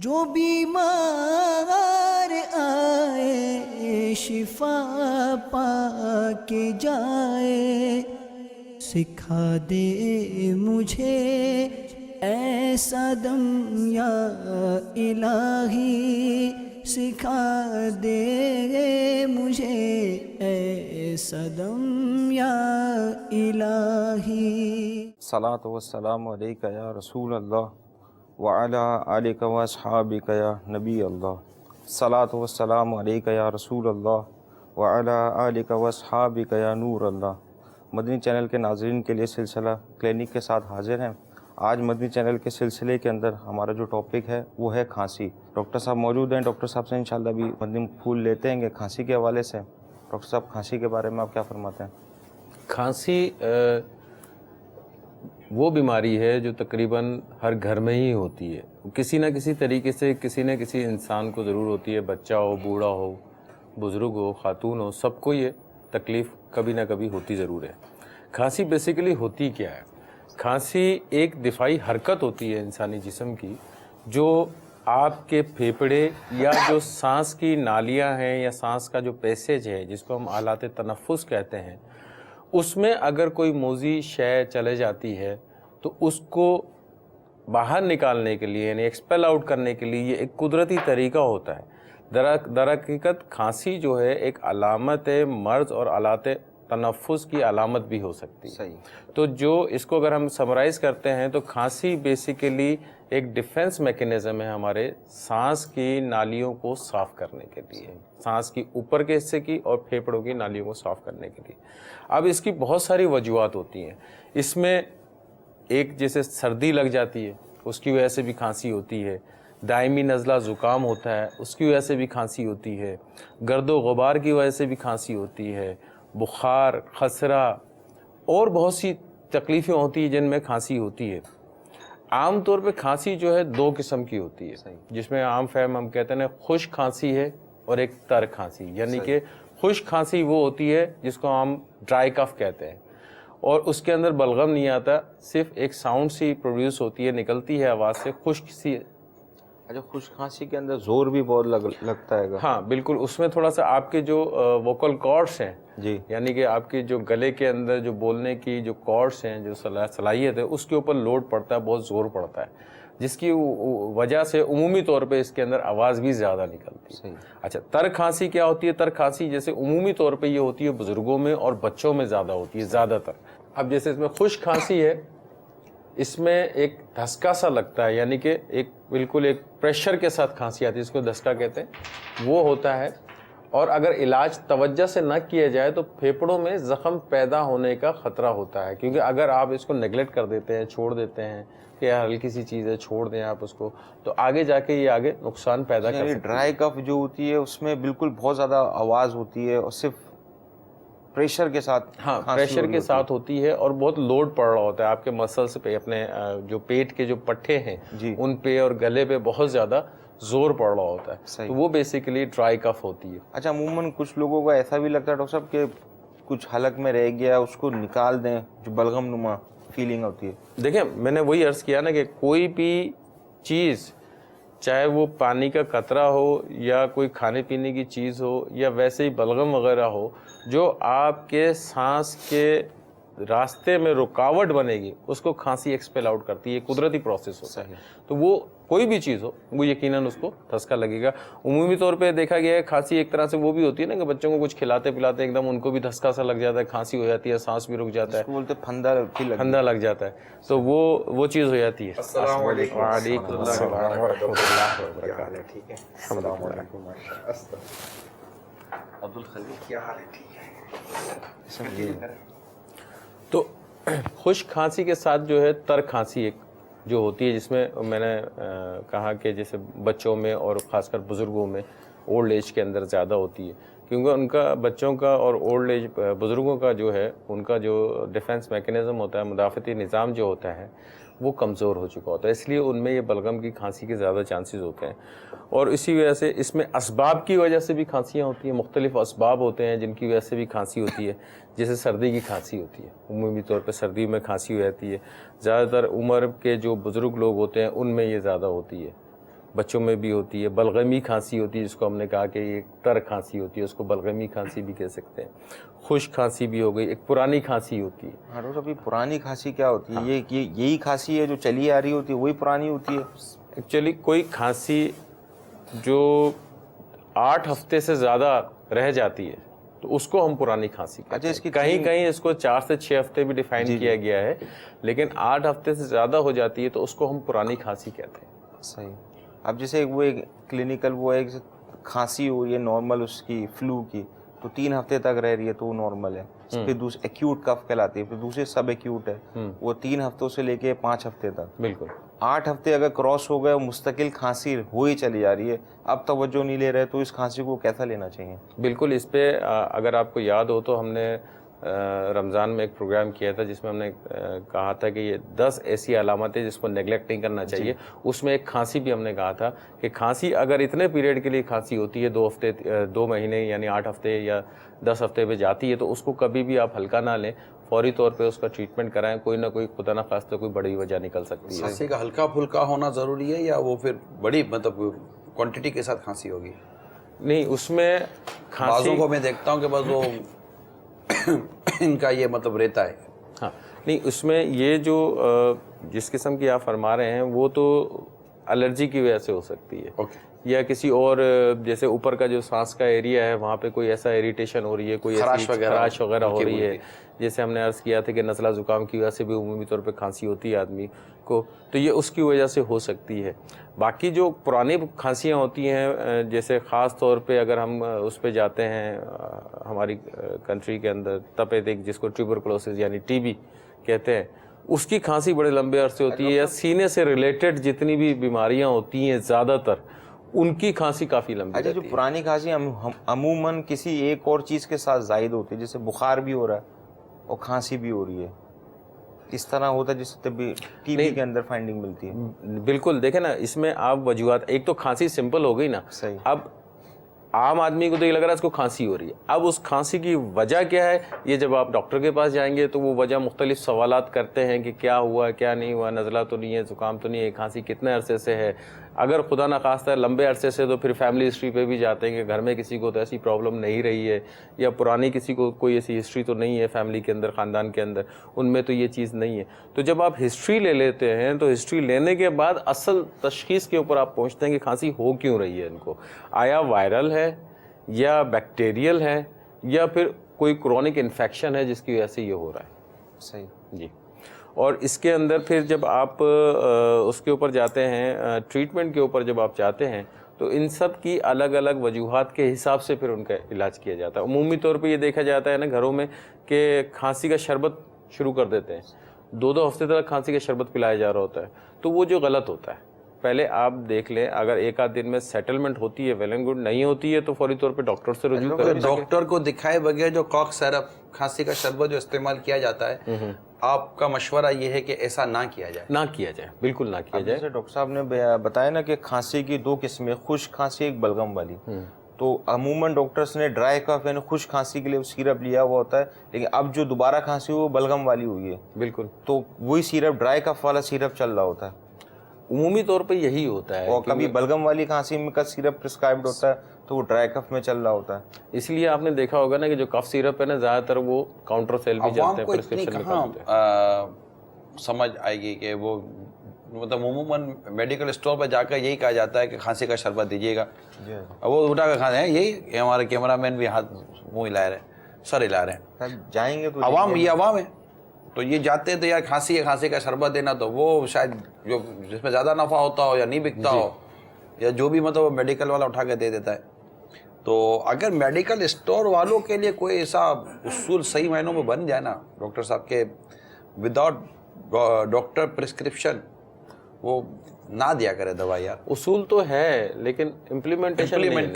جو بیمار آئے شفا پا کے جائے، سکھا دے مجھے ایسا دم یا الہی، سکھا دے مجھے ایسا دم یا الہی۔ الصلاۃ والسلام علیک یا رسول اللہ وعلی آلک واصحابک یا نبی اللہ۔ الصلاۃ والسلام علیک یا رسول اللہ وعلی آلک واصحابک یا نور اللہ۔ مدنی چینل کے ناظرین کے لیے سلسلہ کلینک کے ساتھ حاضر ہیں۔ آج مدنی چینل کے سلسلے کے اندر ہمارا جو ٹاپک ہے وہ ہے کھانسی۔ ڈاکٹر صاحب موجود ہیں، ڈاکٹر صاحب سے انشاءاللہ بھی مدنی پھول لیتے ہیں گے کھانسی کے حوالے سے۔ ڈاکٹر صاحب کھانسی کے بارے میں آپ کیا فرماتے ہیں؟ کھانسی وہ بیماری ہے جو تقریباً ہر گھر میں ہی ہوتی ہے، کسی نہ کسی طریقے سے کسی نہ کسی انسان کو ضرور ہوتی ہے، بچہ ہو، بوڑھا ہو، بزرگ ہو، خاتون ہو، سب کو یہ تکلیف کبھی نہ کبھی ہوتی ضرور ہے۔ کھانسی بیسیکلی ہوتی کیا ہے؟ کھانسی ایک دفاعی حرکت ہوتی ہے انسانی جسم کی، جو آپ کے پھیپھڑے یا جو سانس کی نالیاں ہیں یا سانس کا جو پیسیج ہے جس کو ہم آلات تنفس کہتے ہیں، اس میں اگر کوئی موذی شے چلے جاتی ہے تو اس کو باہر نکالنے کے لیے یعنی ایکسپیل آؤٹ کرنے کے لیے یہ ایک قدرتی طریقہ ہوتا ہے۔ در حقیقت کھانسی جو ہے ایک علامت مرض اور آلات تنفس کی علامت بھی ہو سکتی ہے۔ صحیح۔ تو جو اس کو اگر ہم سمرائز کرتے ہیں تو کھانسی بیسیکلی ایک ڈیفنس میکینزم ہے ہمارے سانس کی نالیوں کو صاف کرنے کے لیے، سانس کی اوپر کے حصے کی اور پھیپھڑوں کی نالیوں کو صاف کرنے کے لیے۔ اب اس کی بہت ساری وجوہات ہوتی ہیں، اس میں ایک جیسے سردی لگ جاتی ہے اس کی وجہ سے بھی کھانسی ہوتی ہے، دائمی نزلہ زکام ہوتا ہے اس کی وجہ سے بھی کھانسی ہوتی ہے، گرد و غبار کی وجہ سے بھی کھانسی ہوتی ہے، بخار، خسرہ اور بہت سی تکلیفیں ہوتی ہیں جن میں کھانسی ہوتی ہے۔ عام طور پہ کھانسی جو ہے دو قسم کی ہوتی ہے، جس میں عام فہم ہم کہتے ہیں خشک کھانسی ہے اور ایک تر کھانسی، یعنی کہ خشک کھانسی وہ ہوتی ہے جس کو ہم ڈرائی کف کہتے ہیں، اور اس کے اندر بلغم نہیں آتا، صرف ایک ساؤنڈ سی پروڈیوس ہوتی ہے، نکلتی ہے آواز سے، خشک سی۔ اچھا، خشک کھانسی کے اندر زور بھی بہت لگتا ہے گا؟ ہاں بالکل، اس میں تھوڑا سا آپ کے جو ووکل کارڈس ہیں جی، یعنی کہ آپ کی جو گلے کے اندر جو بولنے کی جو کارڈس ہیں، جو صلاحیت ہے، اس کے اوپر لوڈ پڑتا ہے، بہت زور پڑتا ہے، جس کی وجہ سے عمومی طور پہ اس کے اندر آواز بھی زیادہ نکلتی ہے۔ اچھا، تر کھانسی کیا ہوتی ہے؟ تر کھانسی جیسے عمومی طور پہ یہ ہوتی ہے بزرگوں میں اور بچوں میں زیادہ ہوتی ہے زیادہ تر۔ اب جیسے اس میں خشک کھانسی ہے، اس میں ایک دھسکا سا لگتا ہے، یعنی کہ ایک بالکل ایک پریشر کے ساتھ کھانسی آتی ہے، اس کو دھسکا کہتے ہیں، وہ ہوتا ہے۔ اور اگر علاج توجہ سے نہ کیا جائے تو پھیپھڑوں میں زخم پیدا ہونے کا خطرہ ہوتا ہے، کیونکہ اگر آپ اس کو نیگلیکٹ کر دیتے ہیں، چھوڑ دیتے ہیں کہ یار ہلکی سی چیز ہے چھوڑ دیں آپ اس کو، تو آگے جا کے یہ آگے نقصان پیدا کر سکتی ہے۔ ڈرائی کف جو ہوتی ہے اس میں بالکل بہت زیادہ آواز ہوتی ہے اور صرف پریشر کے ساتھ، ہاں پریشر کے ساتھ ہوتی ہے اور بہت لوڈ پڑ رہا ہوتا ہے آپ کے مسلس پہ، اپنے جو پیٹ کے جو پٹھے ہیں ان پہ اور گلے پہ بہت زیادہ زور پڑ رہا ہوتا ہے، تو وہ بیسیکلی ڈرائی کف ہوتی ہے۔ اچھا، عموماً کچھ لوگوں کو ایسا بھی لگتا ہے ڈاکٹر صاحب کہ کچھ حلق میں رہ گیا اس کو نکال دیں، جو بلغم نما فیلنگ ہوتی ہے۔ دیکھیں، میں نے وہی عرض کیا نا کہ کوئی بھی چیز، چاہے وہ پانی کا قطرہ ہو یا کوئی کھانے پینے کی چیز ہو یا ویسے ہی بلغم وغیرہ ہو، جو آپ کے سانس کے راستے میں رکاوٹ بنے گی اس کو کھانسی ایکسپیل آؤٹ کرتی ہے، یہ قدرتی پروسیس ہوتا ہے۔ تو وہ کوئی بھی چیز ہو وہ یقیناً اس کو دھسکا لگے گا۔ عمومی طور پہ دیکھا گیا ہے کھانسی ایک طرح سے وہ بھی ہوتی ہے نا کہ بچوں کو کچھ کھلاتے پلاتے ایک دم ان کو بھی دھسکا سا لگ جاتا ہے، کھانسی ہو جاتی ہے، سانس بھی رک جاتا ہے، بولتے پھندا لگ جاتا ہے، تو وہ چیز ہو جاتی ہے۔ السلام علیکم۔ وعلیکم السلام ورحمۃ اللہ وبرکاتہ۔ ٹھیک ہے، السلام علیکم۔ عبد الخلیق کیا حال ہے؟ ٹھیک ہے۔ تو خشک کھانسی کے ساتھ جو ہے تر کھانسی ایک جو ہوتی ہے، جس میں میں نے کہا کہ جیسے بچوں میں اور خاص کر بزرگوں میں اولڈ ایج کے اندر زیادہ ہوتی ہے، کیونکہ ان کا بچوں کا اور اولڈ ایج بزرگوں کا جو ہے ان کا جو ڈیفنس میکینزم ہوتا ہے، مدافعتی نظام جو ہوتا ہے وہ کمزور ہو چکا ہوتا ہے، اس لیے ان میں یہ بلغم کی کھانسی کے زیادہ چانسز ہوتے ہیں۔ اور اسی وجہ سے اس میں اسباب کی وجہ سے بھی کھانسیاں ہوتی ہیں، مختلف اسباب ہوتے ہیں جن کی وجہ سے بھی کھانسی ہوتی ہے، جیسے سردی کی کھانسی ہوتی ہے، عمومی طور پہ سردی میں کھانسی ہو جاتی ہے، زیادہ تر عمر کے جو بزرگ لوگ ہوتے ہیں ان میں یہ زیادہ ہوتی ہے، بچوں میں بھی ہوتی ہے. بلغمی کھانسی ہوتی ہے جس کو ہم نے کہا کہ ایک تر کھانسی ہوتی ہے, اس کو بلغمی کھانسی بھی کہہ سکتے ہیں. خشک کھانسی بھی ہو گئی, ایک پرانی کھانسی ہوتی ہے. ہاں ڈاکٹر صاحب یہ پرانی کھانسی کیا ہوتی ہے؟ یہی کھانسی ہے جو چلی آ رہی ہوتی ہے وہی پرانی ہوتی ہے؟ ایکچولی کوئی کھانسی جو 8 ہفتے سے زیادہ رہ جاتی ہے تو اس کو ہم پرانی کھانسی کہتے ہیں. اس کی کہیں کہیں اس کو 4 سے 6 ہفتے بھی ڈیفائن کیا گیا ہے, لیکن 8 ہفتے سے زیادہ ہو جاتی ہے تو اس کو ہم پرانی کھانسی کہتے ہیں. صحیح. اب جیسے وہ ایک کلینکل وہ ہے کھانسی ہو رہی ہے نارمل اس کی فلو کی تو 3 ہفتے تک رہ رہی ہے تو وہ نارمل ہے. پھر دوسری ایکیوٹ کف کہلاتی ہے, پھر دوسری سب ایکیوٹ ہے وہ 3 ہفتوں سے لے کے 5 ہفتے تک. بالکل 8 ہفتے اگر کراس ہو گئے مستقل کھانسی ہو ہی چلی جا رہی ہے, اب توجہ نہیں لے رہے تو اس کھانسی کو کیسا لینا چاہیے؟ بالکل. اس پہ اگر آپ کو یاد ہو تو ہم نے رمضان میں ایک پروگرام کیا تھا جس میں ہم نے کہا تھا کہ یہ 10 ایسی علامتیں جس کو نیگلیکٹ نہیں کرنا چاہیے. اس میں ایک کھانسی بھی ہم نے کہا تھا کہ کھانسی اگر اتنے پیریڈ کے لیے کھانسی ہوتی ہے 2 ہفتے 2 مہینے یعنی 8 ہفتے یا 10 ہفتے پہ جاتی ہے تو اس کو کبھی بھی آپ ہلکا نہ لیں, فوری طور پہ اس کا ٹریٹمنٹ کرائیں. کوئی نہ کوئی خدا نہ خواستہ کوئی بڑی وجہ نکل سکتی ہے. کھانسی کا ہلکا پھلکا ہونا ضروری ہے یا وہ پھر بڑی مطلب کوانٹٹی کے ساتھ کھانسی ہوگی؟ نہیں اس میں کھانسی بعضوں کو میں دیکھتا ہوں کہ بس وہ ان کا یہ مطلب رہتا ہے. ہاں نہیں اس میں یہ جو جس قسم کی آپ فرما رہے ہیں وہ تو الرجی کی وجہ سے ہو سکتی ہے, یا کسی اور جیسے اوپر کا جو سانس کا ایریا ہے وہاں پہ کوئی ایسا اریٹیشن ہو رہی ہے, کوئی خراش وغیرہ ہو رہی ہے. جیسے ہم نے عرض کیا تھا کہ نزلہ زکام کی وجہ سے بھی عمومی طور پہ کھانسی ہوتی ہے آدمی کو, تو یہ اس کی وجہ سے ہو سکتی ہے. باقی جو پرانی کھانسیاں ہوتی ہیں جیسے خاص طور پہ اگر ہم اس پہ جاتے ہیں ہماری کنٹری کے اندر تپیدک جس کو ٹیوبرکلوسس یعنی ٹی بی کہتے ہیں, اس کی کھانسی بڑے لمبے عرصے ہوتی ہے. یا سینے سے ریلیٹڈ جتنی بھی بیماریاں ہوتی ہیں زیادہ تر ان کی کھانسی کافی لمبی رہتی ہے. جو پرانی کھانسی عموماً کسی ایک اور چیز کے ساتھ زائد ہوتی ہے, جیسے بخار بھی ہو رہا ہے اور کھانسی بھی ہو رہی ہے, اس طرح ہوتا ہے جس سے ٹی بی کے اندر فائنڈنگ ملتی ہے. بالکل دیکھیں نا اس میں آپ وجوہات, ایک تو کھانسی سمپل ہو گئی نا. صحیح. اب عام آدمی کو تو یہ لگ رہا ہے اس کو کھانسی ہو رہی ہے, اب اس کھانسی کی وجہ کیا ہے یہ جب آپ ڈاکٹر کے پاس جائیں گے تو وہ وجہ مختلف سوالات کرتے ہیں کہ کیا ہوا کیا نہیں ہوا, نزلہ تو نہیں ہے, زکام تو نہیں ہے, کھانسی کتنے عرصے سے ہے. اگر خدا نخواستہ لمبے عرصے سے تو پھر فیملی ہسٹری پہ بھی جاتے ہیں کہ گھر میں کسی کو تو ایسی پرابلم نہیں رہی ہے, یا پرانی کسی کو کوئی ایسی ہسٹری تو نہیں ہے فیملی کے اندر, خاندان کے اندر, ان میں تو یہ چیز نہیں ہے. تو جب آپ ہسٹری لے لیتے ہیں تو ہسٹری لینے کے بعد اصل تشخیص کے اوپر آپ پہنچتے ہیں کہ کھانسی ہو کیوں رہی ہے ان کو. آیا وائرل ہے یا بیکٹیریل ہے یا پھر کوئی کرونک انفیکشن ہے جس کی وجہ سے یہ ہو رہا ہے. صحیح جی. اور اس کے اندر پھر جب آپ اس کے اوپر جاتے ہیں ٹریٹمنٹ کے اوپر جب آپ جاتے ہیں تو ان سب کی الگ الگ وجوہات کے حساب سے پھر ان کا علاج کیا جاتا ہے. عمومی طور پہ یہ دیکھا جاتا ہے نا گھروں میں کہ کھانسی کا شربت شروع کر دیتے ہیں, 2 ہفتے تک کھانسی کا شربت پلایا جا رہا ہوتا ہے, تو وہ جو غلط ہوتا ہے. پہلے آپ دیکھ لیں اگر ایک آدھ دن میں سیٹلمنٹ ہوتی ہے ویل اینڈ گڈ, نہیں ہوتی ہے تو فوری طور پہ ڈاکٹر سے رجوع کریں. ڈاکٹر کو دکھائے بغیر جو کاک سیرپ کھانسی کا شربت جو استعمال کیا جاتا ہے, آپ کا مشورہ یہ ہے کہ ایسا نہ کیا جائے؟ نہ کیا جائے, بالکل نہ کیا جائے. جیسے ڈاکٹر صاحب نے بتایا نا کہ کھانسی کی 2 قسمیں, خشک کھانسی ایک بلغم والی. تو عموماً ڈاکٹرس نے ڈرائی کف یعنی خشک کھانسی کے لیے سیرپ لیا ہوا ہوتا ہے, لیکن اب جو دوبارہ کھانسی وہ بلغم والی ہوئی ہے. بالکل. تو وہی سیرپ ڈرائی کف والا سیرپ چل رہا ہوتا ہے. عمومی طور پہ یہی ہوتا ہے. اور کبھی بلغم والی کھانسی میں کا سیرپ پرسکرائبڈ ہوتا ہے تو وہ ڈرائی کف میں چل رہا ہوتا ہے. اس لیے آپ نے دیکھا ہوگا نا کہ جو کف سیرپ ہے نا زیادہ تر وہ کاؤنٹر سیل بھی چلتے ہیں, پرسکرپشن میں چلتے ہیں. سمجھ آئے گی کہ وہ مطلب عموماً میڈیکل اسٹور پہ جا کر یہی کہا جاتا ہے کہ کھانسی کا شربت دیجیے گا, وہ اٹھا کر کھاتے ہیں. یہی ہمارے کیمرہ مین بھی ہاتھ منہ ہلا رہے ہیں, سر ہلا رہے ہیں. جائیں گے تو عوام, یہ عوام ہے تو یہ جاتے ہیں تو یار کھانسی ہے, کھانسی کا شربت دینا, تو وہ شاید جو جس میں زیادہ نفع ہوتا ہو یا نہیں بکتا ہو یا جو بھی مطلب میڈیکل والا اٹھا کے دے دیتا ہے. تو اگر میڈیکل اسٹور والوں کے لیے کوئی ایسا اصول صحیح معنوں میں بن جائے نا ڈاکٹر صاحب کے وداؤٹ ڈاکٹر پرسکرپشن وہ نہ دیا کرے دوا. یار اصول تو ہے لیکن امپلیمنٹ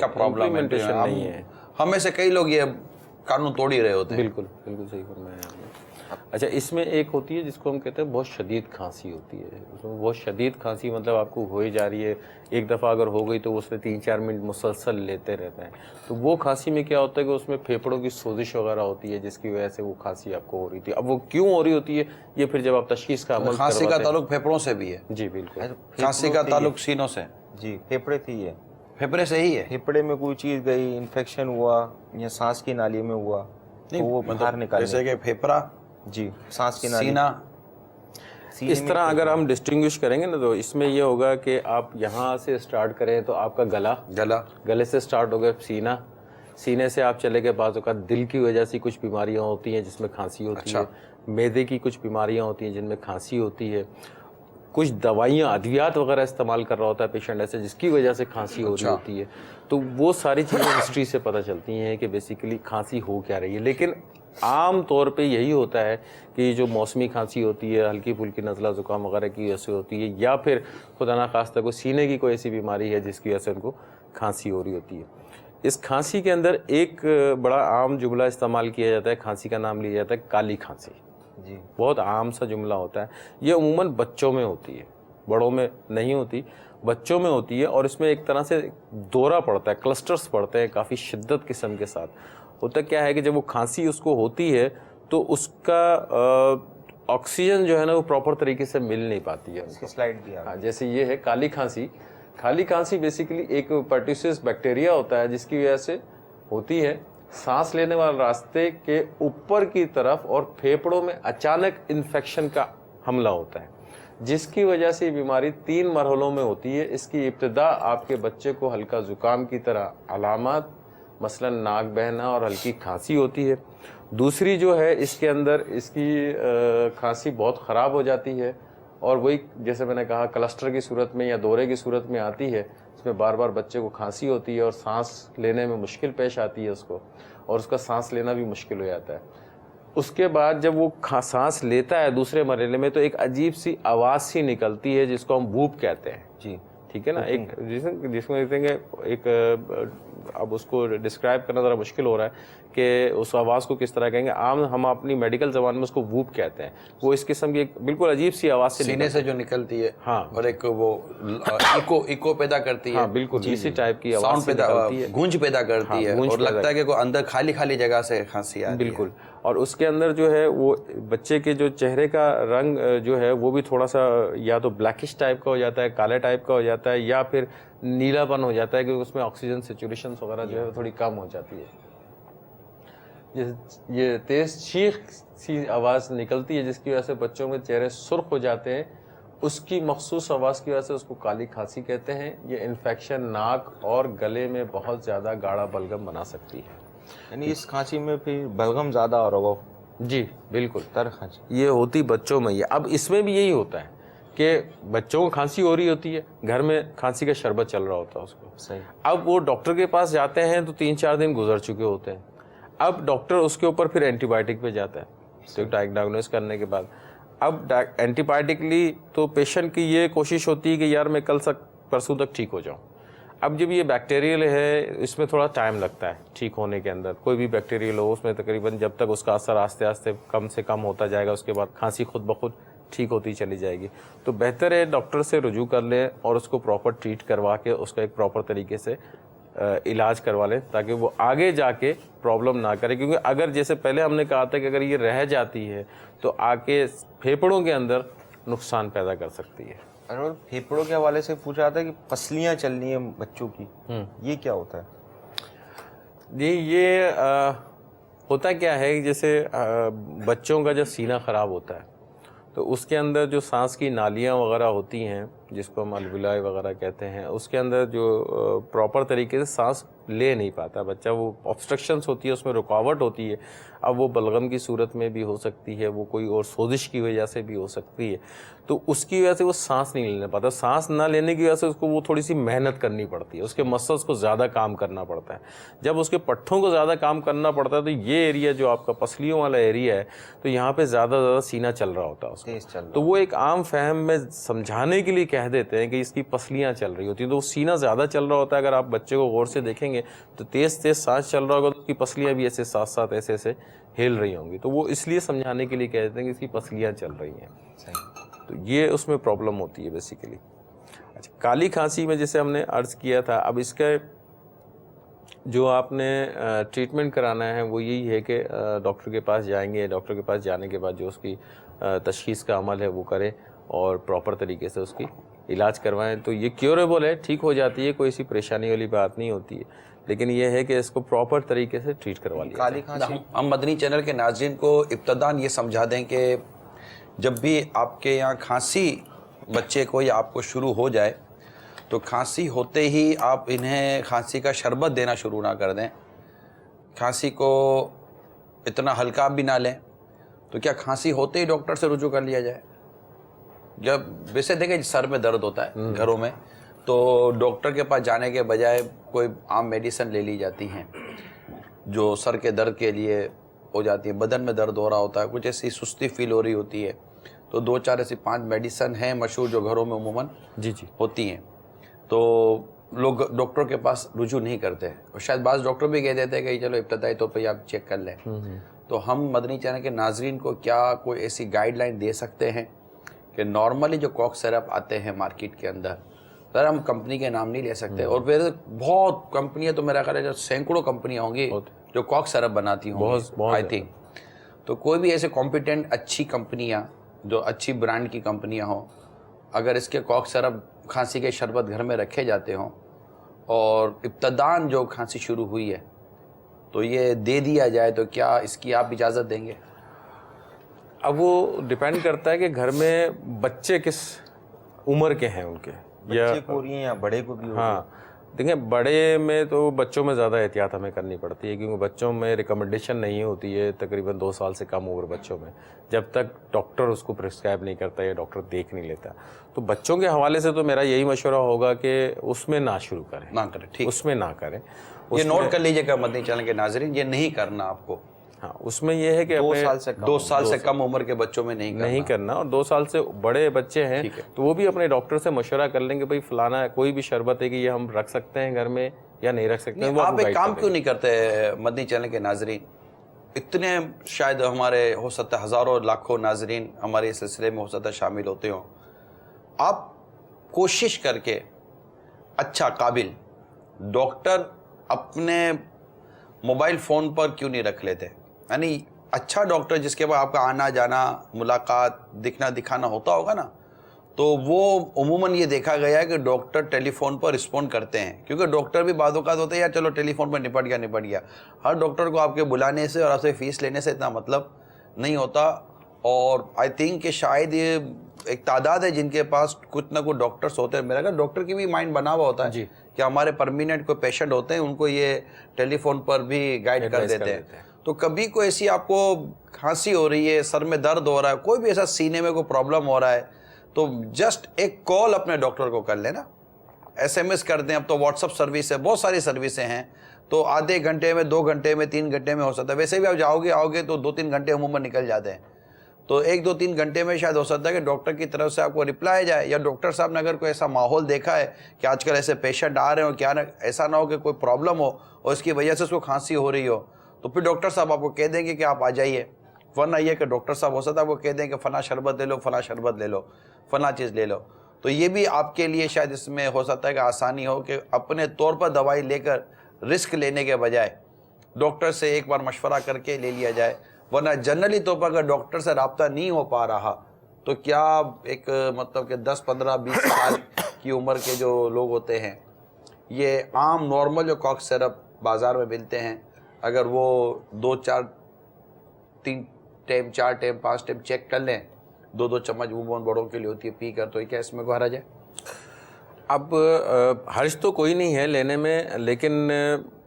کا پرابلم ہے. ہم میں سے کئی لوگ یہ قانون توڑ ہی رہے ہوتے ہیں. بالکل بالکل صحیح فرمایا آپ نے. اچھا اس میں ایک ہوتی ہے جس کو ہم کہتے ہیں بہت شدید کھانسی ہوتی ہے. اس میں بہت شدید کھانسی مطلب آپ کو ہو ہی جا رہی ہے, ایک دفعہ اگر ہو گئی تو اس میں 3-4 منٹ مسلسل لیتے رہتے ہیں. تو وہ کھانسی میں کیا ہوتا ہے کہ اس میں پھیپھڑوں کی سوزش وغیرہ ہوتی ہے جس کی وجہ سے وہ کھانسی آپ کو ہو رہی تھی. اب وہ کیوں ہو رہی ہوتی ہے یہ پھر جب آپ تشخیص کا عمل کھانسی کا کرواتے ہیں. تعلق پھیپھڑوں سے بھی ہے. جی بالکل. کھانسی کا تعلق سینوں سے, جی پھیپھڑے تھی, ہے پھیپھڑے سے ہی ہے. پھیپھڑے میں کوئی چیز گئی, انفیکشن ہوا یا سانس کی نالی میں ہوا تو وہ باہر نکالنے. جیسے کہ پھیپھڑا, جی سانس کی نالی, سینہ. اس طرح اگر ہم ڈسٹنگوش کریں گے نا تو اس میں یہ ہوگا کہ آپ یہاں سے اسٹارٹ کریں تو آپ کا گلے سے اسٹارٹ ہوگا, سینے سے آپ چلے گئے, بعض اوقات دل کی وجہ سے کچھ بیماریاں ہوتی ہیں جس میں کھانسی ہوتی ہے, معدے کی کچھ بیماریاں ہوتی ہیں جن میں کھانسی ہوتی ہے, کچھ دوائیاں ادویات وغیرہ استعمال کر رہا ہوتا ہے پیشنٹ ایسے جس کی وجہ سے کھانسی ہو رہی ہوتی ہے. تو وہ ساری چیزیں ہسٹری سے پتہ چلتی ہیں کہ بیسیکلی کھانسی ہو کیا رہی ہے. لیکن عام طور پہ یہی ہوتا ہے کہ جو موسمی کھانسی ہوتی ہے, ہلکی پھلکی نزلہ زکام وغیرہ کی وجہ سے ہوتی ہے, یا پھر خدا نخواستہ کو سینے کی کوئی ایسی بیماری ہے جس کی وجہ سے ان کو کھانسی ہو رہی ہوتی ہے. اس کھانسی کے اندر ایک بڑا عام جملہ استعمال کیا جاتا ہے, کھانسی کا نام لیا جاتا ہے کالی کھانسی. جی بہت عام سا جملہ ہوتا ہے. یہ عموماً بچوں میں ہوتی ہے, بڑوں میں نہیں ہوتی, بچوں میں ہوتی ہے. اور اس میں ایک طرح سے دورہ پڑتا ہے, کلسٹرز پڑتے ہیں کافی شدت قسم کے ساتھ. ہوتا کیا ہے کہ جب وہ کھانسی اس کو ہوتی ہے تو اس کا آکسیجن جو ہے نا وہ پراپر طریقے سے مل نہیں پاتی ہے. اس کی سلائڈ بھی ہاں, جیسے یہ ہے کالی کھانسی. کالی کھانسی بیسیکلی ایک پرٹیوسس بیکٹیریا ہوتا ہے جس کی وجہ سے ہوتی ہے. سانس لینے والے راستے کے اوپر کی طرف اور پھیپھڑوں میں اچانک انفیکشن کا حملہ ہوتا ہے جس کی وجہ سے یہ بیماری 3 مرحلوں میں ہوتی ہے. اس کی ابتدا آپ کے بچے کو ہلکا زکام کی طرح علامات مثلا ناک بہنا اور ہلکی کھانسی ہوتی ہے. دوسری جو ہے اس کے اندر اس کی کھانسی بہت خراب ہو جاتی ہے اور وہی جیسے میں نے کہا کلسٹر کی صورت میں یا دورے کی صورت میں آتی ہے. اس میں بار بار بچے کو کھانسی ہوتی ہے اور سانس لینے میں مشکل پیش آتی ہے اس کو, اور اس کا سانس لینا بھی مشکل ہو جاتا ہے. اس کے بعد جب وہ سانس لیتا ہے دوسرے مرحلے میں تو ایک عجیب سی آواز سی نکلتی ہے جس کو ہم ووپ کہتے ہیں. جی ٹھیک ہے نا, ایک جس میں کہتے ہیں کہ ایک اب اس کو ڈسکرائب کرنا ذرا مشکل ہو رہا ہے کہ اس آواز کو کس طرح کہیں گے. عام ہم اپنی میڈیکل زبان میں اس کو ووپ کہتے ہیں. وہ اس قسم کی ایک بالکل عجیب سی آواز سے سینے سے جو نکلتی ہے, ہاں, اور ایک وہ ایکو پیدا کرتی ہے. ہاں بالکل اسی ٹائپ کی آواز نکلتی ہے, گونج پیدا کرتی ہے, اور لگتا ہے کہ کوئی اندر خالی خالی جگہ سے کھانسی آ رہی ہے. بالکل. اور اس کے اندر جو ہے وہ بچے کے جو چہرے کا رنگ جو ہے وہ بھی تھوڑا سا یا تو بلیکش ٹائپ کا ہو جاتا ہے, کالے ٹائپ کا ہو جاتا ہے, یا پھر نیلا پن ہو جاتا ہے کیونکہ اس میں آکسیجن سیچوریشن وغیرہ جو ہے تھوڑی کم ہو جاتی ہے. یہ تیز چیخ سی آواز نکلتی ہے جس کی وجہ سے بچوں کے چہرے سرخ ہو جاتے ہیں. اس کی مخصوص آواز کی وجہ سے اس کو کالی کھانسی کہتے ہیں. یہ انفیکشن ناک اور گلے میں بہت زیادہ گاڑھا بلغم بنا سکتی ہے. یعنی اس کھانسی میں پھر بلغم زیادہ اور وہ جی بالکل تر کھانسی یہ ہوتی بچوں میں. یہ اب اس میں بھی یہی ہوتا ہے کہ بچوں کو کھانسی ہو رہی ہوتی ہے, گھر میں کھانسی کا شربت چل رہا ہوتا ہے اس کو. صحیح. اب وہ ڈاکٹر کے پاس جاتے ہیں تو 3-4 دن گزر چکے ہوتے ہیں. اب ڈاکٹر اس کے اوپر پھر اینٹی بائیوٹک پہ جاتا ہے ڈائگنوز کرنے کے بعد. اب اینٹی بائیوٹک لی تو پیشنٹ کی یہ کوشش ہوتی ہے کہ یار میں کل پرسوں تک ٹھیک ہو جاؤں. اب جب یہ بیکٹیریل ہے اس میں تھوڑا ٹائم لگتا ہے ٹھیک ہونے کے اندر. کوئی بھی بیکٹیریل ہو اس میں تقریباً جب تک اس کا اثر آہستہ آہستہ کم سے کم ہوتا جائے گا اس کے بعد کھانسی خود بخود ٹھیک ہوتی چلی جائے گی. تو بہتر ہے ڈاکٹر سے رجوع کر لیں اور اس کو پراپر ٹریٹ کروا کے اس کا ایک پراپر طریقے سے علاج کروا لیں تاکہ وہ آگے جا کے پرابلم نہ کرے. کیونکہ اگر جیسے پہلے ہم نے کہا تھا کہ اگر یہ رہ جاتی ہے تو آگے پھیپھڑوں کے اندر نقصان پیدا کر سکتی ہے. اور پھیپھڑوں کے حوالے سے پوچھا جاتا ہے کہ پسلیاں چلنی ہیں بچوں کی, یہ کیا ہوتا ہے؟ جی یہ ہوتا کیا ہے جیسے بچوں کا جب سینہ خراب ہوتا ہے تو اس کے اندر جو سانس کی نالیاں وغیرہ ہوتی ہیں جس کو ہم الویلائی وغیرہ کہتے ہیں, اس کے اندر جو پراپر طریقے سے سانس لے نہیں پاتا بچہ, وہ آبسٹرکشنس ہوتی ہے, اس میں رکاوٹ ہوتی ہے. اب وہ بلغم کی صورت میں بھی ہو سکتی ہے, وہ کوئی اور سوزش کی وجہ سے بھی ہو سکتی ہے. تو اس کی وجہ سے وہ سانس نہیں لینے پاتا. سانس نہ لینے کی وجہ سے اس کو وہ تھوڑی سی محنت کرنی پڑتی ہے, اس کے مسلس کو زیادہ کام کرنا پڑتا ہے. جب اس کے پٹھوں کو زیادہ کام کرنا پڑتا ہے تو یہ ایریا جو آپ کا پسلیوں والا ایریا ہے تو یہاں پہ زیادہ سینہ چل رہا ہوتا ہے اس کو. تو وہ ایک عام فہم میں سمجھانے کے لیے کہہ دیتے ہیں کہ اس کی پسلیاں چل رہی ہوتی ہیں, تو وہ سینہ زیادہ چل رہا ہوتا ہے. اگر آپ بچے کو غور سے دیکھیں گے گے تو تیز تیز سانس چل رہا ہوگا تو اس کی پسلیاں بھی ایسے ساتھ ساتھ ایسے ایسے ہل رہی ہوں گی, تو وہ اس لیے سمجھانے کے لیے کہتے ہیں کہ اس کی پسلیاں چل رہی ہیں. تو یہ اس میں پرابلم ہوتی ہے بیسیکلی. اچھا, کالی کھانسی میں جیسے ہم نے عرض کیا تھا, اب اس کا جو آپ نے ٹریٹمنٹ کرانا ہے وہ یہی ہے کہ ڈاکٹر کے پاس جائیں گے, ڈاکٹر کے پاس جانے کے بعد جو اس کی تشخیص کا عمل ہے وہ کریں اور پراپر طریقے سے اس کی علاج کروائیں. تو یہ کیوریبل ہے, ٹھیک ہو جاتی ہے, کوئی ایسی پریشانی والی بات نہیں ہوتی ہے, لیکن یہ ہے کہ اس کو پراپر طریقے سے ٹریٹ کروا لیا جائے. ہم مدنی چینل کے ناظرین کو ابتداً یہ سمجھا دیں کہ جب بھی آپ کے یہاں کھانسی بچے کو یا آپ کو شروع ہو جائے تو کھانسی ہوتے ہی آپ انہیں کھانسی کا شربت دینا شروع نہ کر دیں. کھانسی کو اتنا ہلکا بھی نہ لیں. تو کیا کھانسی ہوتے ہی ڈاکٹر سے رجوع کر لیا جائے؟ جب ویسے دیکھیں سر میں درد ہوتا ہے گھروں میں تو ڈاکٹر کے پاس جانے کے بجائے کوئی عام میڈیسن لے لی جاتی ہیں جو سر کے درد کے لیے ہو جاتی ہیں. بدن میں درد ہو رہا ہوتا ہے, کچھ ایسی سستی فیل ہو رہی ہوتی ہے تو 2-4 ایسی 5 میڈیسن ہیں مشہور جو گھروں میں عموماً ہوتی ہیں. تو لوگ ڈاکٹر کے پاس رجوع نہیں کرتے, اور شاید بعض ڈاکٹر بھی کہہ دیتے ہیں کہ چلو ابتدائی طور پہ آپ چیک کر لیں. تو ہم مدنی چینل کے ناظرین کو کیا کوئی ایسی گائیڈ لائن دے سکتے ہیں کہ نارملی جو کاک سرپ آتے ہیں مارکیٹ کے اندر, سر ہم کمپنی کے نام نہیں لے سکتے, اور پھر بہت کمپنیاں تو میرا خیال ہے جو سینکڑوں کمپنیاں ہوں گی جو کاک سرپ بناتی ہوں آئی تھنک, تو کوئی بھی ایسے کمپیٹنٹ اچھی کمپنیاں جو اچھی برانڈ کی کمپنیاں ہوں, اگر اس کے کاک سرپ کھانسی کے شربت گھر میں رکھے جاتے ہوں اور ابتداً جو کھانسی شروع ہوئی ہے تو یہ دے دیا جائے تو کیا اس کی آپ اجازت دیں گے؟ اب وہ ڈیپینڈ کرتا ہے کہ گھر میں بچے کس عمر کے ہیں ان کے, بچے کو رہی ہیں یا بڑے کو بھی. ہاں دیکھیں بڑے میں تو بچوں میں زیادہ احتیاط ہمیں کرنی پڑتی ہے کیونکہ بچوں میں ریکمنڈیشن نہیں ہوتی ہے تقریباً 2 سال سے کم عمر بچوں میں, جب تک ڈاکٹر اس کو پرسکرائب نہیں کرتا یا ڈاکٹر دیکھ نہیں لیتا. تو بچوں کے حوالے سے تو میرا یہی مشورہ ہوگا کہ اس میں نہ شروع کریں, نہ کریں, ٹھیک, اس میں نہ کریں. یہ نوٹ کر لیجئے گا مدنی چینل کے ناظرین, یہ نہیں کرنا آپ کو. ہاں اس میں یہ ہے کہ 2 سال سے کم عمر کے بچوں میں نہیں کرنا, اور 2 سال سے بڑے بچے ہیں تو وہ بھی اپنے ڈاکٹر سے مشورہ کر لیں کہ بھائی فلانا کوئی بھی شربت ہے کہ یہ ہم رکھ سکتے ہیں گھر میں یا نہیں رکھ سکتے ہیں. آپ ایک کام کیوں نہیں کرتے مدنی چینل کے ناظرین, اتنے شاید ہمارے ہو سکتا ہے ہزاروں لاکھوں ناظرین ہمارے اس سلسلے میں ہو سکتا ہے شامل ہوتے ہوں, آپ کوشش کر کے اچھا قابل ڈاکٹر اپنے موبائل فون پر کیوں نہیں رکھ لیتے؟ یعنی اچھا ڈاکٹر جس کے بعد آپ کا آنا جانا ملاقات دکھنا دکھانا ہوتا ہوگا نا, تو وہ عموماً یہ دیکھا گیا ہے کہ ڈاکٹر ٹیلی فون پر رسپونڈ کرتے ہیں, کیونکہ ڈاکٹر بھی بعض اوقات ہوتے ہیں یار چلو ٹیلی فون پر نپٹ گیا. ہر ڈاکٹر کو آپ کے بلانے سے اور آپ سے فیس لینے سے اتنا مطلب نہیں ہوتا, اور آئی تھنک کہ شاید یہ ایک تعداد ہے جن کے پاس کچھ نہ کچھ ڈاکٹرس ہوتے ہیں. میرا کہ ڈاکٹر کی بھی مائنڈ بنا ہوا ہوتا ہے کہ ہمارے پرمیننٹ کوئی پیشنٹ ہوتے ہیں ان کو یہ ٹیلی فون پر بھی گائیڈ کر دیتے ہیں. تو کبھی کوئی ایسی آپ کو کھانسی ہو رہی ہے, سر میں درد ہو رہا ہے, کوئی بھی ایسا سینے میں کوئی پرابلم ہو رہا ہے, تو جسٹ ایک کال اپنے ڈاکٹر کو کر لینا, SMS کر دیں. اب تو واٹس اپ سروس ہے, بہت ساری سروسیں ہیں, تو آدھے گھنٹے میں 2 گھنٹے میں 3 گھنٹے میں ہو سکتا ہے. ویسے بھی آپ آؤ گے تو 2-3 گھنٹے عموماً نکل جاتے ہیں, تو 1-2-3 گھنٹے میں شاید ہو سکتا ہے کہ ڈاکٹر کی طرف سے آپ کو رپلائی جائے, یا ڈاکٹر صاحب نے اگر کوئی ایسا ماحول دیکھا ہے کہ آج کل ایسے پیشنٹ آ رہے ہوں, کیا ایسا نہ ہو کہ کوئی پرابلم ہو اور اس کی وجہ سے اس کو کھانسی ہو رہی ہو, تو پھر ڈاکٹر صاحب آپ کو کہہ دیں گے کہ آپ آ جائیے. ورنہ یہ کہ ڈاکٹر صاحب ہو سکتا ہے آپ کو کہہ دیں کہ فلاں شربت لے لو, فلاں شربت لے لو, فلاں چیز لے لو. تو یہ بھی آپ کے لیے شاید اس میں ہو سکتا ہے کہ آسانی ہو کہ اپنے طور پر دوائی لے کر رسک لینے کے بجائے ڈاکٹر سے ایک بار مشورہ کر کے لے لیا جائے. ورنہ جنرلی طور پر اگر ڈاکٹر سے رابطہ نہیں ہو پا رہا تو کیا ایک مطلب کہ 10, 15, 20 سال کی عمر کے جو لوگ ہوتے ہیں, یہ عام نارمل جو کاک سرپ بازار میں ملتے ہیں, اگر وہ 2, 4, 3 ٹائم 4 ٹائم 5 ٹائم چیک کر لیں, 2 چمچ عموماً بڑوں کے لیے ہوتی ہے پی کر, تو کیا اس میں کوئی حرج ہے؟ اب حرج تو کوئی نہیں ہے لینے میں, لیکن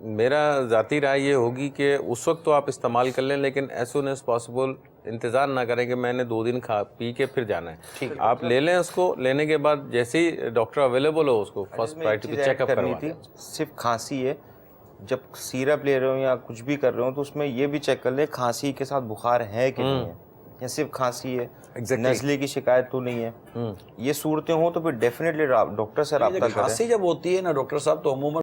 میرا ذاتی رائے یہ ہوگی کہ اس وقت تو آپ استعمال کر لیں, لیکن ایز سون ایز پاسبل انتظار نہ کریں کہ میں نے 2 دن پی کے پھر جانا ہے. آپ لے لیں اس کو, لینے کے بعد جیسے ہی ڈاکٹر اویلیبل ہو اس کو فرسٹ پرائرٹی پہ چیک اپ کرنی تھی. صرف کھانسی ہے, جب سیرپ لے رہے ہوں یا کچھ بھی کر رہے ہوں تو اس میں یہ بھی چیک کر لیں کھانسی کے ساتھ بخار ہے کہ نہیں ہے, یا صرف کھانسی ہے, نزلے کی شکایت تو نہیں ہے. یہ صورتیں ہوں تو پھر ڈیفینیٹلی ڈاکٹر سے رابطہ کریں. کھانسی جب ہوتی ہے نا ڈاکٹر صاحب تو عموماً